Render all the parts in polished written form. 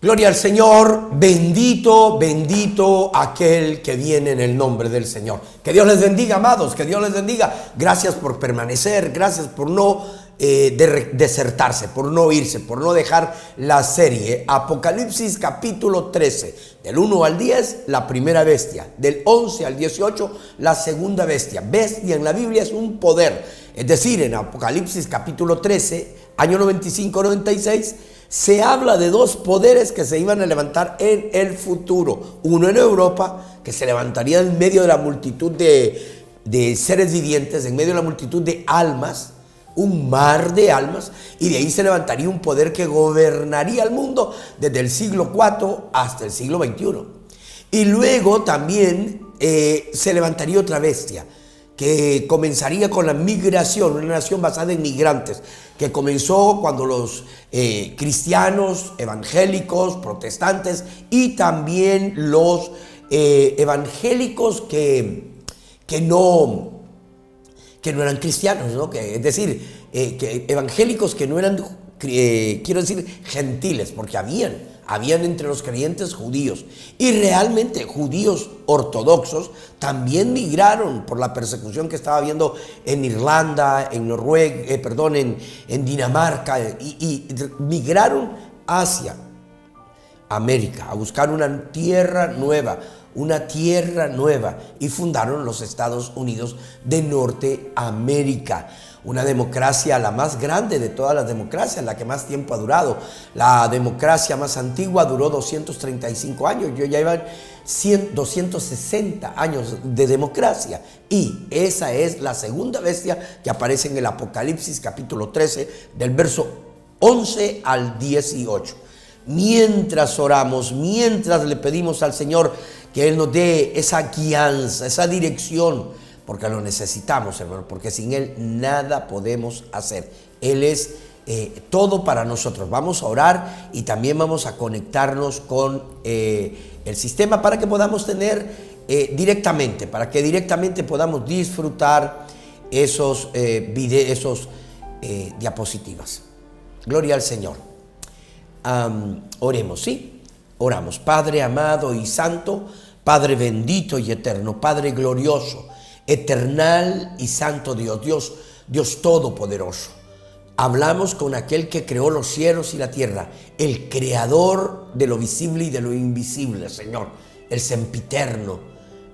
Gloria al Señor, bendito, bendito aquel que viene en el nombre del Señor. Que Dios les bendiga, amados, que Dios les bendiga. Gracias por permanecer, gracias por no desertarse, por no irse, por no dejar la serie. Apocalipsis capítulo 13, del 1 al 10, la primera bestia. Del 11 al 18, la segunda bestia. Bestia en la Biblia es un poder. Es decir, en Apocalipsis capítulo 13, año 95-96, se habla de dos poderes que se iban a levantar en el futuro. Uno en Europa, que se levantaría en medio de la multitud de seres vivientes, en medio de la multitud de almas, un mar de almas, y de ahí se levantaría un poder que gobernaría el mundo desde el siglo IV hasta el siglo XXI. Y luego también se levantaría otra bestia, que comenzaría con la migración, una nación basada en migrantes, que comenzó cuando los cristianos, evangélicos, protestantes y también los evangélicos que no eran cristianos, ¿no? Es decir, que evangélicos que no eran, quiero decir, gentiles, porque habían entre los creyentes judíos, y realmente judíos ortodoxos también migraron por la persecución que estaba habiendo en Irlanda, en Noruega, en Dinamarca, y migraron hacia América a buscar una tierra nueva, y fundaron los Estados Unidos de Norteamérica. Una democracia la más grande de todas las democracias, la que más tiempo ha durado. La democracia más antigua duró 235 años, ya llevan 260 años de democracia. Y esa es la segunda bestia que aparece en el Apocalipsis capítulo 13, del verso 11 al 18. Mientras oramos, mientras le pedimos al Señor que Él nos dé esa guianza, esa dirección, porque lo necesitamos, hermano, porque sin Él nada podemos hacer. Él es todo para nosotros. Vamos a orar y también vamos a conectarnos con el sistema para que podamos tener directamente, para que directamente podamos disfrutar esos diapositivas. Gloria al Señor. Oremos, ¿sí? Oramos. Padre amado y santo, Padre bendito y eterno, Padre glorioso, eternal y santo Dios todopoderoso. Hablamos con aquel que creó los cielos y la tierra, el creador de lo visible y de lo invisible, Señor, el sempiterno,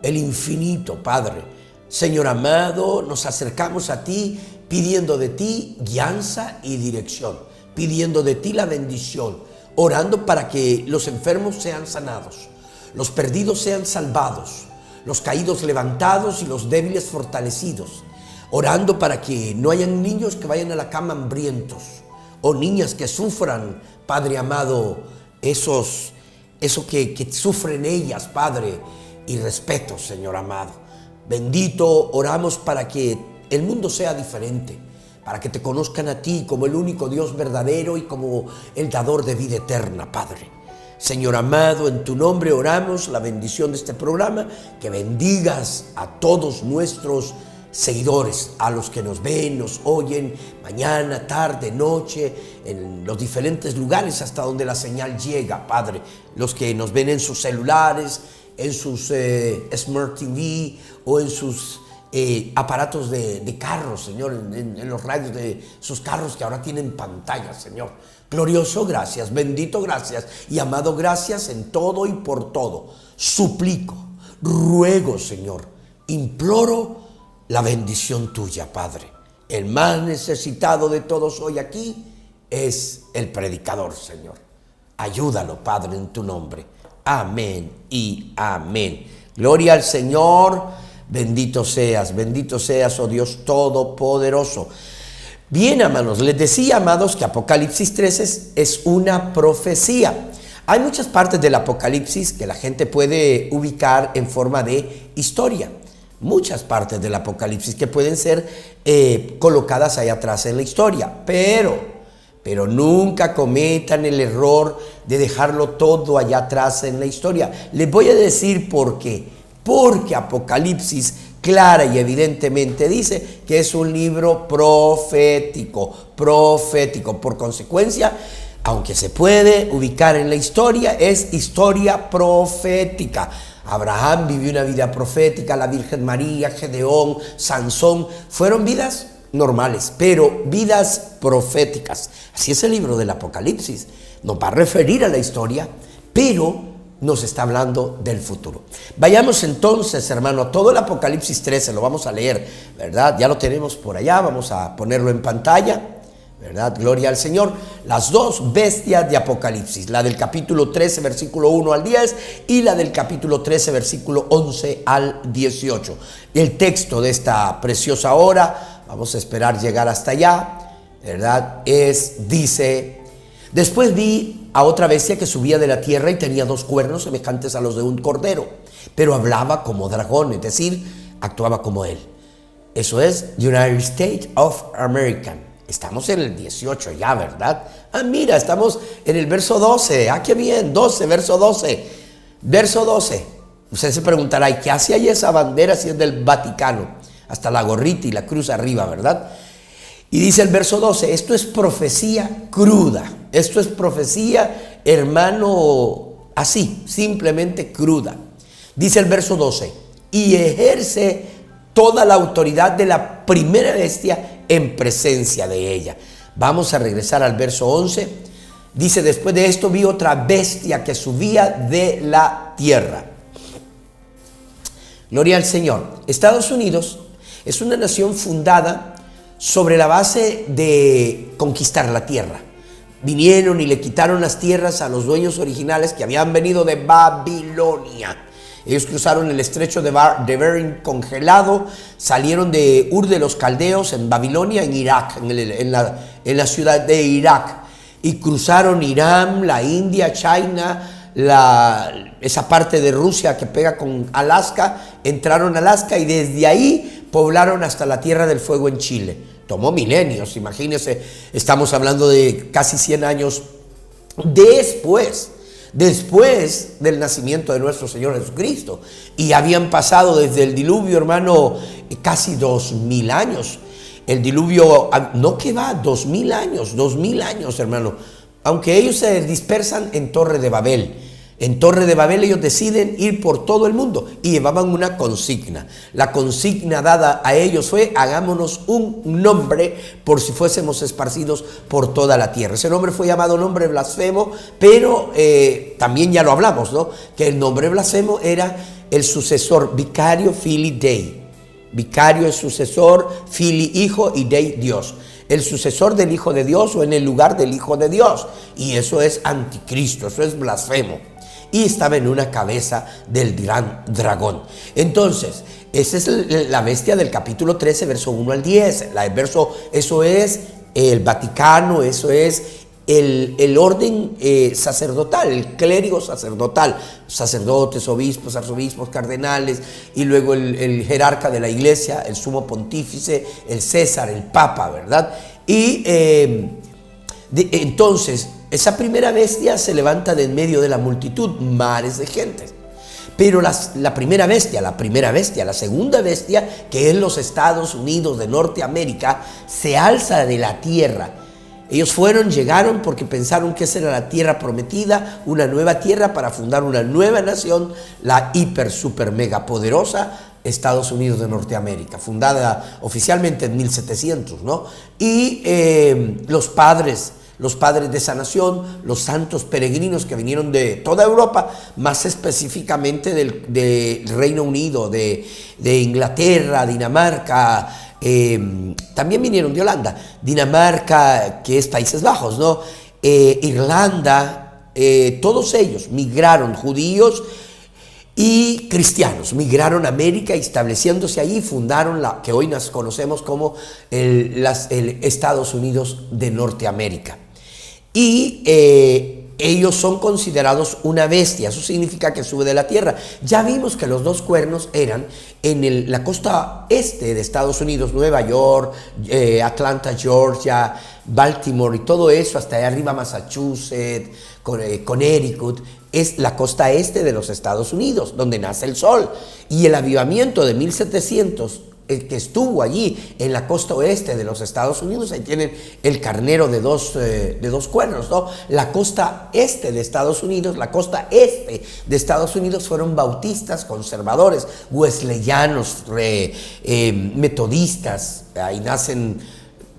el infinito, Padre. Señor amado, nos acercamos a ti pidiendo de ti guianza y dirección, pidiendo de ti la bendición, orando para que los enfermos sean sanados, los perdidos sean salvados, los caídos levantados y los débiles fortalecidos, orando para que no hayan niños que vayan a la cama hambrientos o niñas que sufran, Padre amado, eso que sufren ellas, Padre, y respeto, Señor amado. Bendito, oramos para que el mundo sea diferente, para que te conozcan a ti como el único Dios verdadero y como el dador de vida eterna, Padre. Señor amado, en tu nombre oramos la bendición de este programa, que bendigas a todos nuestros seguidores, a los que nos ven, nos oyen mañana, tarde, noche, en los diferentes lugares hasta donde la señal llega, Padre. Los que nos ven en sus celulares, en sus Smart TV o en sus aparatos de carros, Señor, en los radios de sus carros que ahora tienen pantallas, Señor. Glorioso, gracias, bendito, gracias y amado, gracias en todo y por todo. Suplico, ruego, Señor, imploro la bendición tuya, Padre. El más necesitado de todos hoy aquí es el predicador, Señor. Ayúdalo, Padre, en tu nombre. Amén y amén. Gloria al Señor. Bendito seas, oh Dios todopoderoso. Bien, hermanos, les decía, amados, que Apocalipsis 13 es una profecía. Hay muchas partes del Apocalipsis que la gente puede ubicar en forma de historia. Muchas partes del Apocalipsis que pueden ser colocadas ahí atrás en la historia. Pero nunca cometan el error de dejarlo todo allá atrás en la historia. Les voy a decir por qué. Porque Apocalipsis clara y evidentemente dice que es un libro profético. Por consecuencia, aunque se puede ubicar en la historia, es historia profética. Abraham vivió una vida profética, la Virgen María, Gedeón, Sansón, fueron vidas normales, pero vidas proféticas. Así es el libro del Apocalipsis. Nos va a referir a la historia, pero nos está hablando del futuro. Vayamos entonces, hermano, todo el Apocalipsis 13, lo vamos a leer, ¿verdad? Ya lo tenemos por allá, vamos a ponerlo en pantalla, ¿verdad? Gloria al Señor. Las dos bestias de Apocalipsis, la del capítulo 13, versículo 1 al 10, y la del capítulo 13, versículo 11 al 18. El texto de esta preciosa hora, vamos a esperar llegar hasta allá, ¿verdad? Dice: después vi a otra bestia que subía de la tierra y tenía dos cuernos semejantes a los de un cordero, pero hablaba como dragón, es decir, actuaba como él. Eso es United States of America. Estamos en el 18 ya, ¿verdad? Ah, mira, estamos en el verso 12. Ah, qué bien, 12, verso 12. Verso 12. Usted se preguntará, ¿y qué hace ahí esa bandera si es del Vaticano? Hasta la gorrita y la cruz arriba, ¿verdad? Y dice el verso 12, esto es profecía cruda. Esto es profecía, hermano, así, simplemente cruda. Dice el verso 12, y ejerce toda la autoridad de la primera bestia en presencia de ella. Vamos a regresar al verso 11. Dice: después de esto vi otra bestia que subía de la tierra. Gloria al Señor. Estados Unidos es una nación fundada sobre la base de conquistar la tierra. Vinieron y le quitaron las tierras a los dueños originales que habían venido de Babilonia. Ellos cruzaron el estrecho de Bering congelado, salieron de Ur de los Caldeos en Babilonia, en Irak, en la ciudad de Irak, y cruzaron Irán, la India, China, esa parte de Rusia que pega con Alaska, entraron a Alaska y desde ahí poblaron hasta la Tierra del Fuego en Chile. Tomó milenios, imagínense, estamos hablando de casi 100 años después del nacimiento de nuestro Señor Jesucristo. Y habían pasado desde el diluvio, hermano, casi 2000 años. El diluvio, no que va, 2000 años, hermano. Aunque ellos se dispersan en Torre de Babel. En Torre de Babel ellos deciden ir por todo el mundo y llevaban una consigna. La consigna dada a ellos fue: hagámonos un nombre por si fuésemos esparcidos por toda la tierra. Ese nombre fue llamado nombre blasfemo, pero también ya lo hablamos, ¿no? Que el nombre blasfemo era el sucesor, Vicario Filii Dei. Vicario es sucesor, Filii hijo y Dei Dios. El sucesor del Hijo de Dios o en el lugar del Hijo de Dios. Y eso es anticristo, eso es blasfemo. Y estaba en una cabeza del gran dragón. Entonces, esa es la bestia del capítulo 13, verso 1 al 10. Eso es el Vaticano, eso es el orden sacerdotal, el clérigo sacerdotal, sacerdotes, obispos, arzobispos, cardenales, y luego el jerarca de la iglesia, el sumo pontífice, el César, el Papa, ¿verdad? Y entonces, esa primera bestia se levanta de en medio de la multitud, mares de gente. Pero la primera bestia, la segunda bestia, que es los Estados Unidos de Norteamérica, se alza de la tierra. Ellos llegaron porque pensaron que esa era la tierra prometida, una nueva tierra para fundar una nueva nación, la hiper, super, mega poderosa Estados Unidos de Norteamérica, fundada oficialmente en 1700, ¿no? Y los padres de esa nación, los santos peregrinos que vinieron de toda Europa, más específicamente del Reino Unido, de Inglaterra, Dinamarca, también vinieron de Holanda, Dinamarca, que es Países Bajos, ¿no? Irlanda, todos ellos migraron, judíos y cristianos, migraron a América, estableciéndose allí, fundaron la que hoy nos conocemos como el Estados Unidos de Norteamérica. Y ellos son considerados una bestia, eso significa que sube de la tierra. Ya vimos que los dos cuernos eran en la costa este de Estados Unidos, Nueva York, Atlanta, Georgia, Baltimore y todo eso, hasta allá arriba Massachusetts, Connecticut, es la costa este de los Estados Unidos, donde nace el sol. Y el avivamiento de 1700 que estuvo allí en la costa oeste de los Estados Unidos. Ahí tienen el carnero de dos cuernos, ¿no? La costa este de Estados Unidos, la costa este de Estados Unidos fueron bautistas, conservadores, wesleyanos, metodistas. Ahí nacen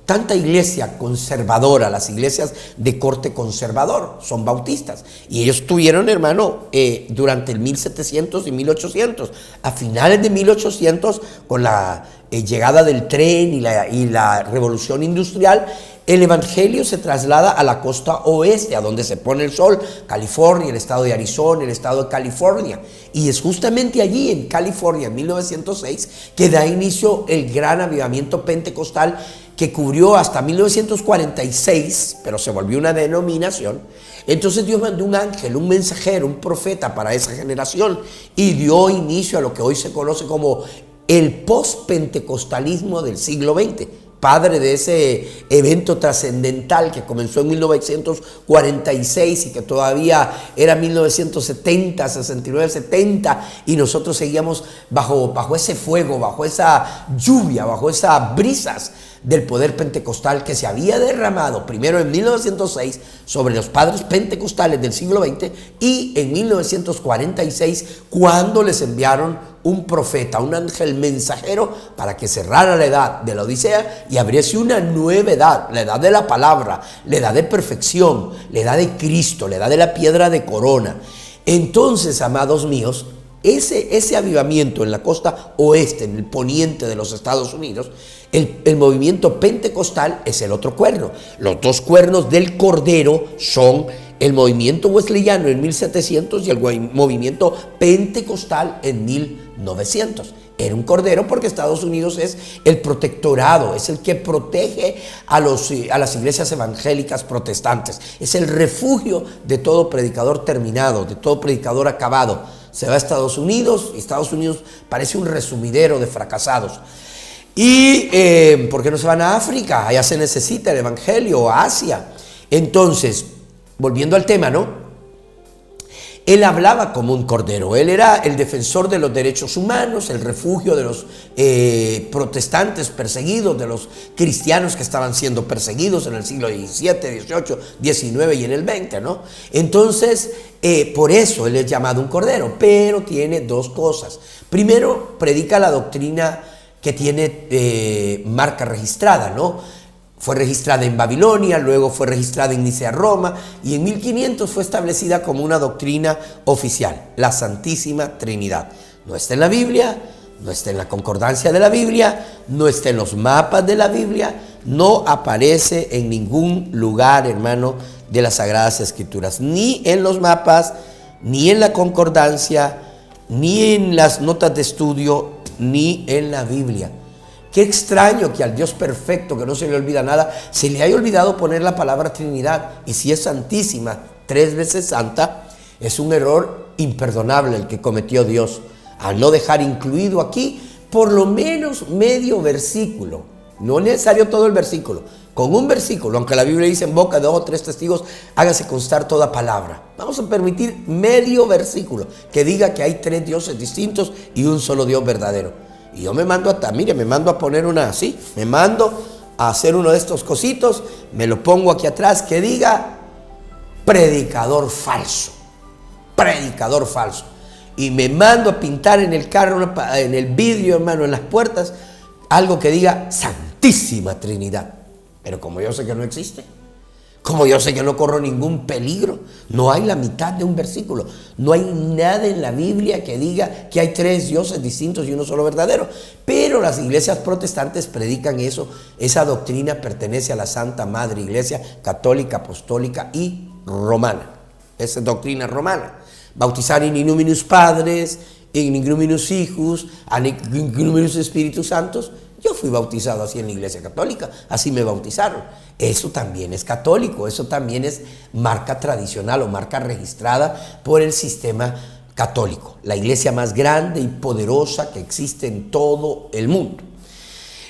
tanta iglesia conservadora, las iglesias de corte conservador son bautistas. Y ellos tuvieron, hermano, durante el 1700 y 1800. A finales de 1800, con la llegada del tren y la revolución industrial, el evangelio se traslada a la costa oeste, a donde se pone el sol, California, el estado de Arizona, el estado de California. Y es justamente allí, en California, en 1906, que da inicio el gran avivamiento pentecostal, que cubrió hasta 1946, pero se volvió una denominación. Entonces Dios mandó un ángel, un mensajero, un profeta para esa generación, y dio inicio a lo que hoy se conoce como el post-pentecostalismo del siglo XX, padre de ese evento trascendental que comenzó en 1946 y que todavía era 1970, 69, 70, y nosotros seguíamos bajo ese fuego, bajo esa lluvia, bajo esas brisas del poder pentecostal que se había derramado primero en 1906 sobre los padres pentecostales del siglo XX, y en 1946 cuando les enviaron un profeta, un ángel mensajero, para que cerrara la edad de la Odisea y abriese una nueva edad, la edad de la palabra, la edad de perfección, la edad de Cristo, la edad de la piedra de corona. Entonces, amados míos, ese avivamiento en la costa oeste, en el poniente de los Estados Unidos, el movimiento pentecostal es el otro cuerno. Los dos cuernos del Cordero son el movimiento wesleyano en 1700 y el movimiento pentecostal en 1900. Era un cordero porque Estados Unidos es el protectorado, es el que protege a las iglesias evangélicas protestantes. Es el refugio de todo predicador terminado, de todo predicador acabado. Se va a Estados Unidos y Estados Unidos parece un resumidero de fracasados. ¿Y por qué no se van a África? Allá se necesita el evangelio, o a Asia. Entonces, volviendo al tema, ¿no? Él hablaba como un cordero. Él era el defensor de los derechos humanos, el refugio de los protestantes perseguidos, de los cristianos que estaban siendo perseguidos en el siglo XVII, XVIII, XIX y en el XX, ¿no? Entonces, por eso él es llamado un cordero, pero tiene dos cosas. Primero, predica la doctrina que tiene marca registrada, ¿no? Fue registrada en Babilonia, luego fue registrada en Nicea, Roma, y en 1500 fue establecida como una doctrina oficial, la Santísima Trinidad. No está en la Biblia, no está en la concordancia de la Biblia, no está en los mapas de la Biblia, no aparece en ningún lugar, hermano, de las Sagradas Escrituras, ni en los mapas, ni en la concordancia, ni en las notas de estudio, ni en la Biblia. Qué extraño que al Dios perfecto, que no se le olvida nada, se le haya olvidado poner la palabra Trinidad. Y si es santísima, 3 veces santa, es un error imperdonable el que cometió Dios al no dejar incluido aquí por lo menos medio versículo. No es necesario todo el versículo. Con un versículo, aunque la Biblia dice en boca de 2 o 3 testigos, hágase constar toda palabra. Vamos a permitir medio versículo que diga que hay 3 dioses distintos y un solo Dios verdadero. Y yo me mando a poner una así, me mando a hacer uno de estos cositos, me lo pongo aquí atrás que diga predicador falso. Y me mando a pintar en el carro, en el vidrio, hermano, en las puertas, algo que diga Santísima Trinidad. Pero como yo sé que no existe, como yo sé que no corro ningún peligro, no hay la mitad de un versículo, no hay nada en la Biblia que diga que hay 3 dioses distintos y uno solo verdadero. Pero las iglesias protestantes predican eso. Esa doctrina pertenece a la Santa Madre Iglesia Católica, Apostólica y Romana. Esa es doctrina romana. Bautizar in innuminus Padres, in innuminus Hijos, in innuminus Espíritus Santos. Yo fui bautizado así en la Iglesia Católica, así me bautizaron. Eso también es católico, eso también es marca tradicional o marca registrada por el sistema católico, la iglesia más grande y poderosa que existe en todo el mundo.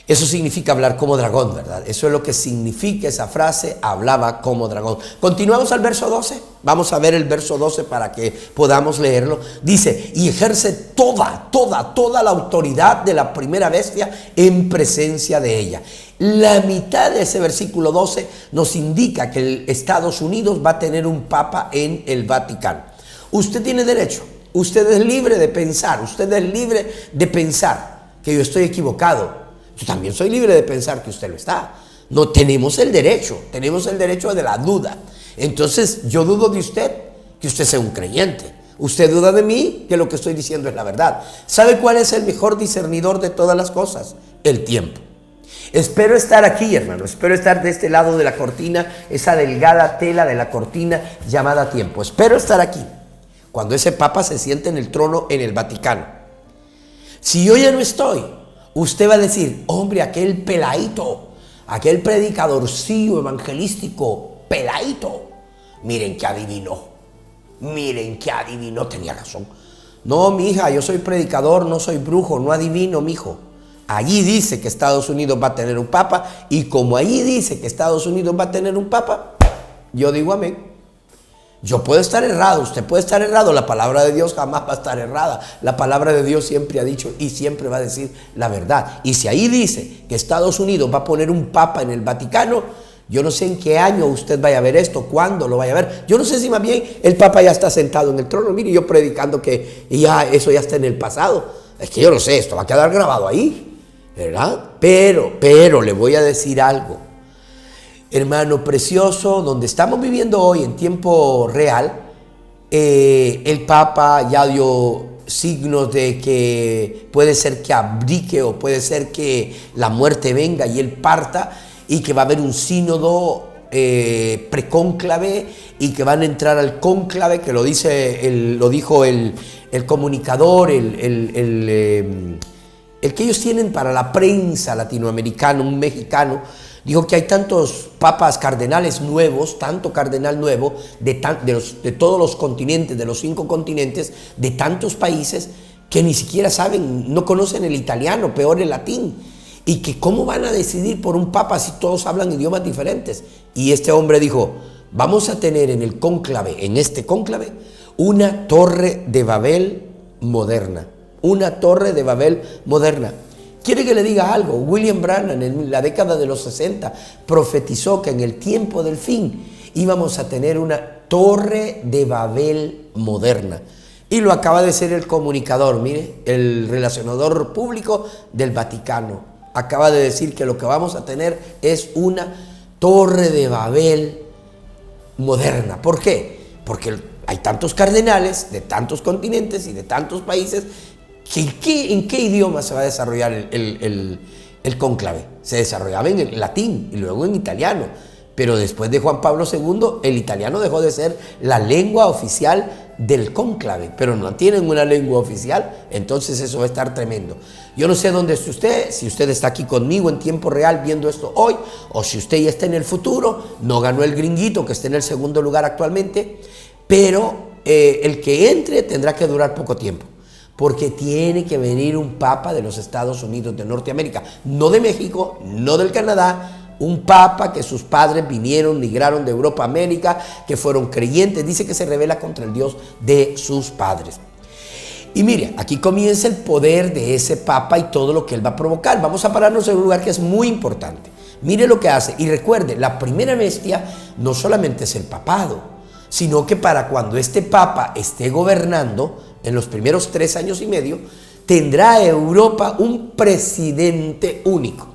Eso significa hablar como dragón, ¿verdad? Eso es lo que significa esa frase, hablaba como dragón. Continuamos al verso 12. Vamos a ver el verso 12 para que podamos leerlo. Dice, y ejerce toda la autoridad de la primera bestia en presencia de ella. La mitad de ese versículo 12 nos indica que el Estados Unidos va a tener un papa en el Vaticano. Usted tiene derecho, usted es libre de pensar, que yo estoy equivocado. Yo también soy libre de pensar que usted lo está. No tenemos el derecho de la duda. Entonces yo dudo de usted que usted sea un creyente. Usted duda de mí que lo que estoy diciendo es la verdad. ¿Sabe cuál es el mejor discernidor de todas las cosas? El tiempo. Espero estar aquí, hermano. Espero estar de este lado de la cortina, esa delgada tela de la cortina llamada tiempo. Espero estar aquí cuando ese papa se siente en el trono en el Vaticano. Si yo ya no estoy, usted va a decir, hombre, aquel peladito, aquel predicadorcillo evangelístico, peladito, miren que adivinó, tenía razón. No, mi hija, yo soy predicador, no soy brujo, no adivino, mijo. Allí dice que Estados Unidos va a tener un papa, y como allí dice que Estados Unidos va a tener un papa, yo digo amén. Yo puedo estar errado, usted puede estar errado, la palabra de Dios jamás va a estar errada. La palabra de Dios siempre ha dicho y siempre va a decir la verdad. Y si ahí dice que Estados Unidos va a poner un papa en el Vaticano, yo no sé en qué año usted vaya a ver esto, cuándo lo vaya a ver. Yo no sé si más bien el papa ya está sentado en el trono. Mire, yo predicando que ya eso ya está en el pasado. Es que yo no sé, esto va a quedar grabado ahí, ¿verdad? Pero le voy a decir algo. Hermano precioso, donde estamos viviendo hoy en tiempo real, el Papa ya dio signos de que puede ser que abdique o puede ser que la muerte venga y él parta, y que va a haber un sínodo precónclave y que van a entrar al cónclave, que lo dijo el comunicador, el que ellos tienen para la prensa latinoamericana, un mexicano. Dijo que hay tantos papas cardenales nuevos, tanto cardenal nuevo de todos los continentes, de los 5 continentes, de tantos países, que ni siquiera saben, no conocen el italiano, peor el latín. Y que cómo van a decidir por un papa si todos hablan idiomas diferentes. Y este hombre dijo, vamos a tener en el cónclave, en este cónclave, una torre de Babel moderna. Una torre de Babel moderna. ¿Quiere que le diga algo? William Branham en la década de los 60 profetizó que en el tiempo del fin íbamos a tener una torre de Babel moderna. Y lo acaba de ser el comunicador, mire, el relacionador público del Vaticano. Acaba de decir que lo que vamos a tener es una torre de Babel moderna. ¿Por qué? Porque hay tantos cardenales de tantos continentes y de tantos países. ¿En qué idioma se va a desarrollar el cónclave? Se desarrollaba en latín y luego en italiano, pero después de Juan Pablo II el italiano dejó de ser la lengua oficial del cónclave, pero no tienen una lengua oficial, entonces eso va a estar tremendo. Yo no sé dónde está usted, si usted está aquí conmigo en tiempo real viendo esto hoy, o si usted ya está en el futuro. No ganó el gringuito que está en el segundo lugar actualmente, pero el que entre tendrá que durar poco tiempo, porque tiene que venir un papa de los Estados Unidos de Norteamérica, no de México, no del Canadá, un papa que sus padres migraron de Europa a América, que fueron creyentes. Dice que se rebela contra el Dios de sus padres. Y mire, aquí comienza el poder de ese papa y todo lo que él va a provocar. Vamos a pararnos en un lugar que es muy importante. Mire lo que hace, y recuerde, la primera bestia no solamente es el papado, sino que para cuando este papa esté gobernando, en los primeros 3 años y medio, tendrá Europa un presidente único.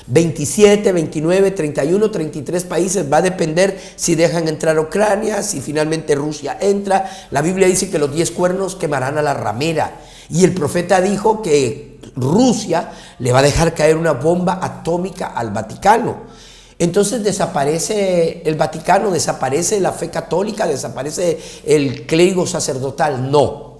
27, 29, 31, 33 países, va a depender si dejan entrar a Ucrania, si finalmente Rusia entra. La Biblia dice que los 10 cuernos quemarán a la ramera, y el profeta dijo que Rusia le va a dejar caer una bomba atómica al Vaticano. Entonces desaparece el Vaticano, desaparece la fe católica, desaparece el clérigo sacerdotal. No.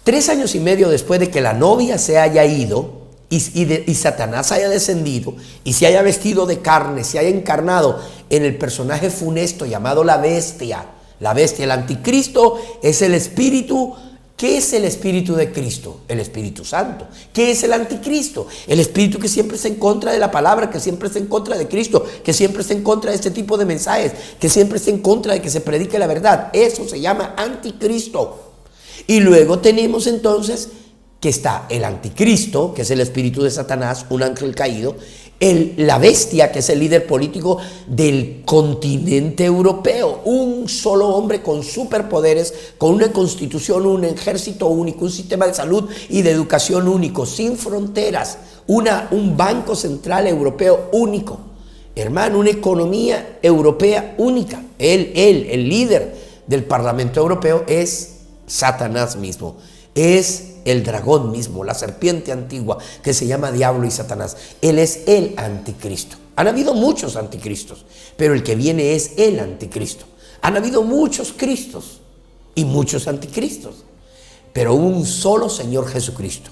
3 años y medio después de que la novia se haya ido y Satanás haya descendido y se haya vestido de carne, se haya encarnado en el personaje funesto llamado la bestia. La bestia, el anticristo, es el espíritu ¿Qué es el Espíritu de Cristo? El Espíritu Santo. ¿Qué es el anticristo? El espíritu que siempre está en contra de la palabra, que siempre está en contra de Cristo, que siempre está en contra de este tipo de mensajes, que siempre está en contra de que se predique la verdad. Eso se llama anticristo. Y luego tenemos entonces que está el anticristo, que es el espíritu de Satanás, un ángel caído, la bestia, que es el líder político del continente europeo, un solo hombre con superpoderes, con una constitución, un ejército único, un sistema de salud y de educación único, sin fronteras, un banco central europeo único, hermano, una economía europea única. El líder del Parlamento Europeo es Satanás mismo, es el dragón mismo, la serpiente antigua que se llama Diablo y Satanás. Él es el anticristo. Han habido muchos anticristos, pero el que viene es el anticristo. Han habido muchos cristos y muchos anticristos, pero un solo Señor Jesucristo.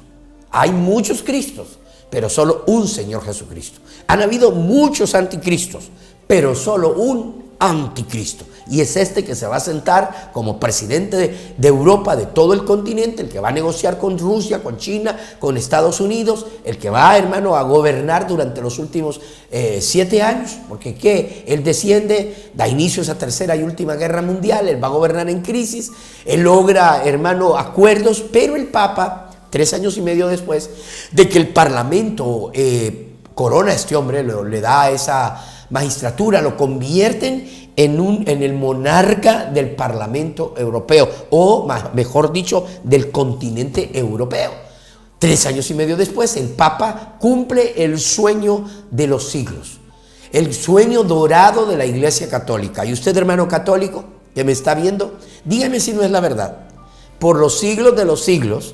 Hay muchos cristos, pero solo un Señor Jesucristo. Han habido muchos anticristos, pero solo un anticristo. Y es este que se va a sentar como presidente de Europa, de todo el continente, el que va a negociar con Rusia, con China, con Estados Unidos, el que va, hermano, a gobernar durante los últimos 7 años, porque ¿qué? Él desciende, da inicio a esa tercera y última guerra mundial, él va a gobernar en crisis, él logra, hermano, acuerdos, pero el Papa, 3 años y medio después de que el Parlamento corona a este hombre, le da esa magistratura, lo convierten en el monarca del Parlamento Europeo, o mejor dicho, del continente europeo. 3 años y medio después, el Papa cumple el sueño de los siglos, el sueño dorado de la Iglesia Católica. Y usted, hermano católico, que me está viendo, dígame si no es la verdad. Por los siglos de los siglos,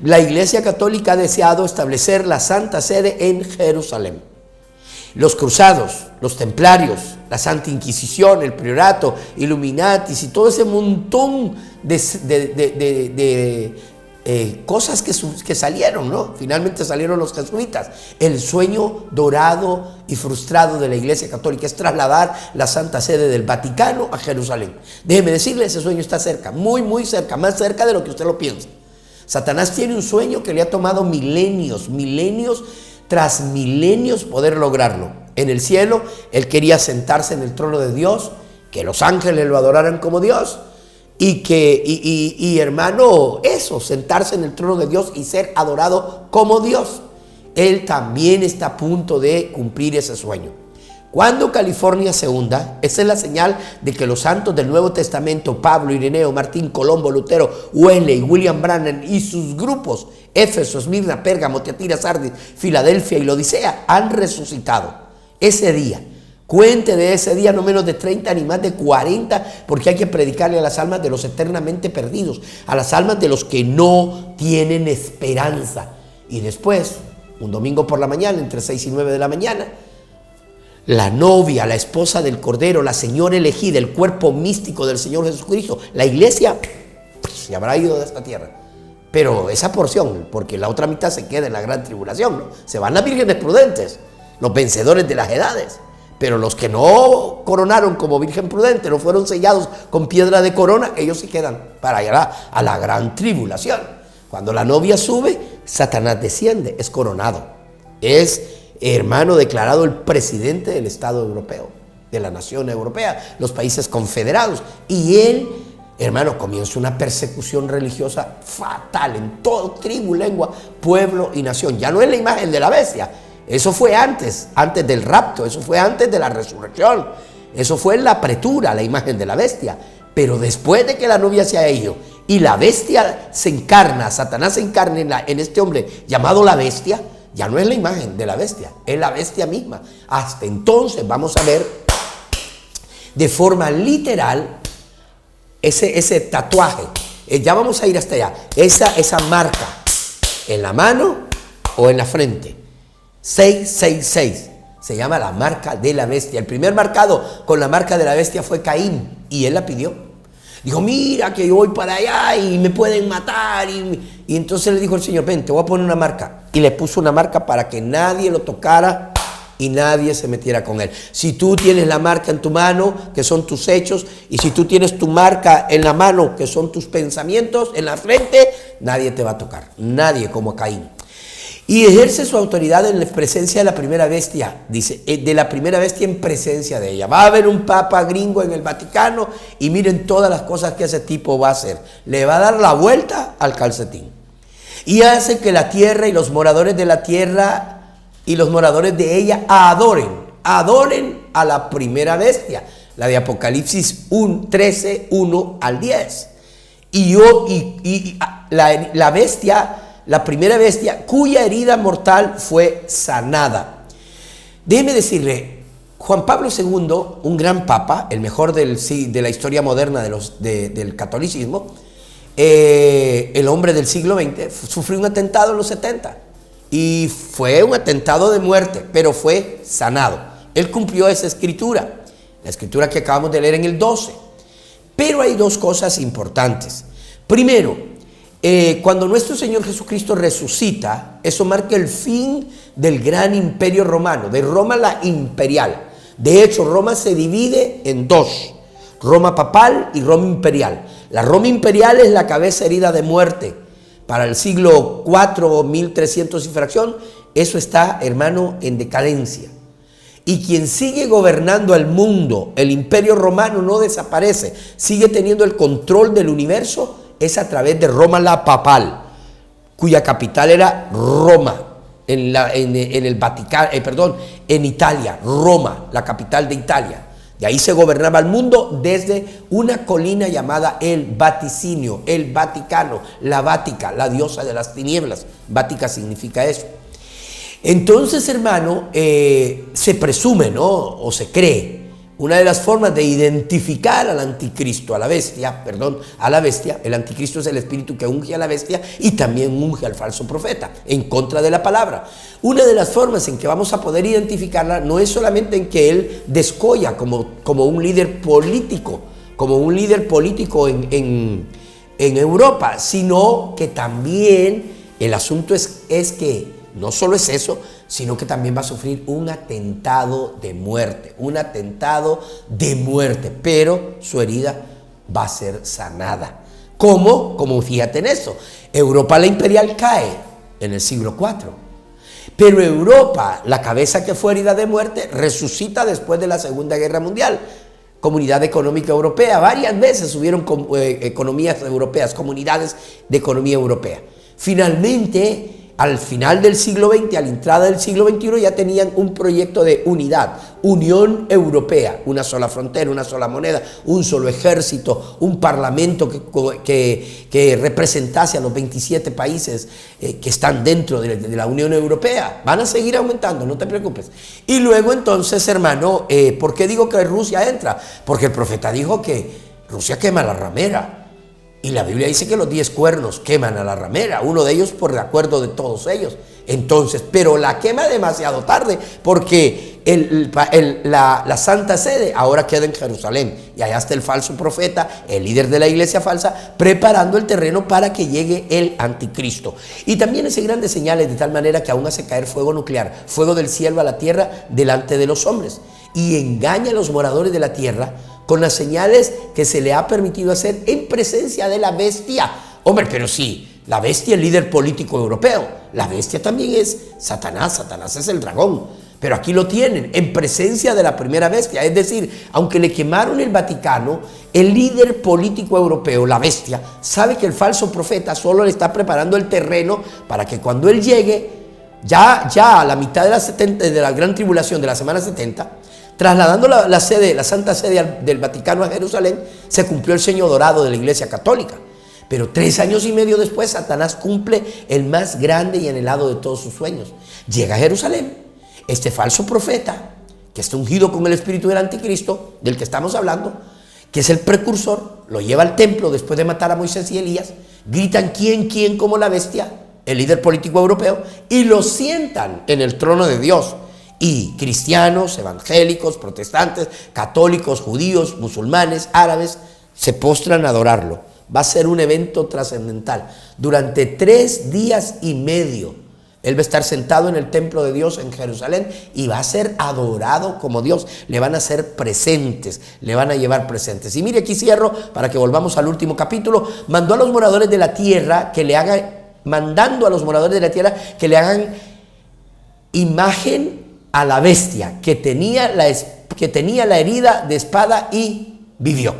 la Iglesia Católica ha deseado establecer la Santa Sede en Jerusalén. Los cruzados, los templarios, la Santa Inquisición, el Priorato, Illuminatis y todo ese montón de cosas que salieron, ¿no? Finalmente salieron los jesuitas. El sueño dorado y frustrado de la Iglesia Católica es trasladar la Santa Sede del Vaticano a Jerusalén. Déjeme decirle, ese sueño está cerca, muy, muy cerca, más cerca de lo que usted lo piensa. Satanás tiene un sueño que le ha tomado milenios tras milenios poder lograrlo. En el cielo, él quería sentarse en el trono de Dios, que los ángeles lo adoraran como Dios, y hermano, eso, sentarse en el trono de Dios y ser adorado como Dios. Él también está a punto de cumplir ese sueño. Cuando California se hunda, esa es la señal de que los santos del Nuevo Testamento, Pablo, Ireneo, Martín, Colombo, Lutero, Wesley, William Branham y sus grupos, Éfeso, Esmirna, Pérgamo, Tiatira, Sardis, Filadelfia y Laodicea, han resucitado. Ese día, cuente de ese día no menos de 30 ni más de 40, porque hay que predicarle a las almas de los eternamente perdidos, a las almas de los que no tienen esperanza. Y después, un domingo por la mañana, entre 6 y 9 de la mañana, la novia, la esposa del Cordero, la señora elegida, el cuerpo místico del Señor Jesucristo, la iglesia se habrá ido de esta tierra. Pero esa porción, porque la otra mitad se queda en la gran tribulación, ¿no? Se van las vírgenes prudentes, los vencedores de las edades. Pero los que no coronaron como virgen prudente, no fueron sellados con piedra de corona, ellos se quedan para allá a la gran tribulación. Cuando la novia sube, Satanás desciende, es coronado. Es, hermano, declarado el presidente del Estado europeo, de la nación europea, los países confederados. Y él, hermano, comienza una persecución religiosa fatal en todo tribu, lengua, pueblo y nación. Ya no es la imagen de la bestia. Eso fue antes del rapto, eso fue antes de la resurrección, eso fue en la apretura, la imagen de la bestia. Pero después de que la novia se ha ido y la bestia se encarna, Satanás se encarna en este hombre llamado la bestia, ya no es la imagen de la bestia, es la bestia misma. Hasta entonces vamos a ver de forma literal ese tatuaje. Ya vamos a ir hasta allá, esa marca en la mano o en la frente. 666 se llama la marca de la bestia. El primer marcado con la marca de la bestia fue Caín, y él la pidió. Dijo: mira que yo voy para allá y me pueden matar. Y entonces le dijo el Señor: ven, te voy a poner una marca. Y le puso una marca para que nadie lo tocara y nadie se metiera con él. Si tú tienes la marca en tu mano, que son tus hechos, y si tú tienes tu marca en la mano, que son tus pensamientos, en la frente, nadie te va a tocar, nadie como a Caín. Y ejerce su autoridad en la presencia de la primera bestia, dice, de la primera bestia en presencia de ella. Va a haber un papa gringo en el Vaticano y miren todas las cosas que ese tipo va a hacer. Le va a dar la vuelta al calcetín. Y hace que la tierra y los moradores de la tierra y los moradores de ella adoren a la primera bestia, la de Apocalipsis 13, 1 al 10. La bestia, la primera bestia, cuya herida mortal fue sanada. Déjeme decirle, Juan Pablo II, un gran papa, el mejor de la historia moderna del catolicismo, el hombre del siglo XX, sufrió un atentado en los 70. Y fue un atentado de muerte, pero fue sanado. Él cumplió esa escritura, la escritura que acabamos de leer en el 12. Pero hay dos cosas importantes. Primero, cuando nuestro Señor Jesucristo resucita, eso marca el fin del gran imperio romano, de Roma la imperial. De hecho, Roma se divide en dos, Roma papal y Roma imperial. La Roma imperial es la cabeza herida de muerte. Para el siglo IV, 1300 y fracción, eso está, hermano, en decadencia. Y quien sigue gobernando el mundo, el imperio romano, no desaparece, sigue teniendo el control del universo, es a través de Roma la papal, cuya capital era Roma, en Italia, Roma, la capital de Italia. De ahí se gobernaba el mundo desde una colina llamada el Vaticinio, el Vaticano, la Vática, la diosa de las tinieblas. Vática significa eso. Entonces, hermano, se presume, ¿no? O se cree. Una de las formas de identificar al anticristo, a la bestia, el anticristo es el espíritu que unge a la bestia y también unge al falso profeta, en contra de la palabra. Una de las formas en que vamos a poder identificarla no es solamente en que él descolla como un líder político, en Europa, sino que también el asunto es que no solo es eso, sino que también va a sufrir un atentado de muerte, pero su herida va a ser sanada. ¿Cómo? Como fíjate en eso, Europa la imperial cae en el siglo IV, pero Europa, la cabeza que fue herida de muerte, resucita después de la Segunda Guerra Mundial. Comunidad Económica Europea, varias veces hubieron economías europeas, comunidades de economía europea. Finalmente, al final del siglo XX, a la entrada del siglo XXI, ya tenían un proyecto de unidad, Unión Europea, una sola frontera, una sola moneda, un solo ejército, un parlamento que representase a los 27 países que están dentro de la Unión Europea. Van a seguir aumentando, no te preocupes. Y luego entonces, hermano, ¿por qué digo que Rusia entra? Porque el profeta dijo que Rusia quema la ramera. Y la Biblia dice que los 10 cuernos queman a la ramera, uno de ellos por el acuerdo de todos ellos. Entonces, pero la quema demasiado tarde, porque la Santa Sede ahora queda en Jerusalén. Y allá está el falso profeta, el líder de la iglesia falsa, preparando el terreno para que llegue el anticristo. Y también hace grandes señales de tal manera que aún hace caer fuego nuclear, fuego del cielo a la tierra delante de los hombres. Y engaña a los moradores de la tierra con las señales que se le ha permitido hacer en presencia de la bestia. Hombre, pero sí, la bestia es el líder político europeo. La bestia también es Satanás. Satanás es el dragón. Pero aquí lo tienen, en presencia de la primera bestia. Es decir, aunque le quemaron el Vaticano, el líder político europeo, la bestia, sabe que el falso profeta solo le está preparando el terreno para que cuando él llegue, ya a la mitad de la gran tribulación de la semana 70, trasladando la Santa Sede del Vaticano a Jerusalén, se cumplió el sello dorado de la Iglesia Católica. Pero 3 años y medio después, Satanás cumple el más grande y anhelado de todos sus sueños. Llega a Jerusalén, este falso profeta, que está ungido con el espíritu del anticristo, del que estamos hablando, que es el precursor, lo lleva al templo después de matar a Moisés y Elías, gritan ¿quién como la bestia? El líder político europeo, y lo sientan en el trono de Dios. Y cristianos, evangélicos, protestantes, católicos, judíos, musulmanes, árabes, se postran a adorarlo. Va a ser un evento trascendental. Durante 3 días y medio, Él va a estar sentado en el templo de Dios en Jerusalén y va a ser adorado como Dios. Le van a hacer presentes, le van a llevar presentes. Y mire, aquí cierro para que volvamos al último capítulo. Mandando a los moradores de la tierra que le hagan imagen a la bestia que tenía la herida de espada y vivió.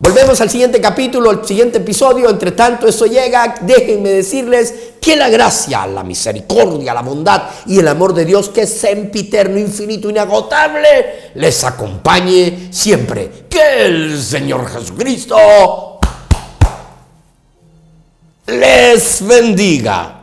Volvemos al siguiente capítulo, al siguiente episodio. Entre tanto eso llega, déjenme decirles que la gracia, la misericordia, la bondad y el amor de Dios, que es sempiterno, infinito, inagotable, les acompañe siempre. Que el Señor Jesucristo les bendiga.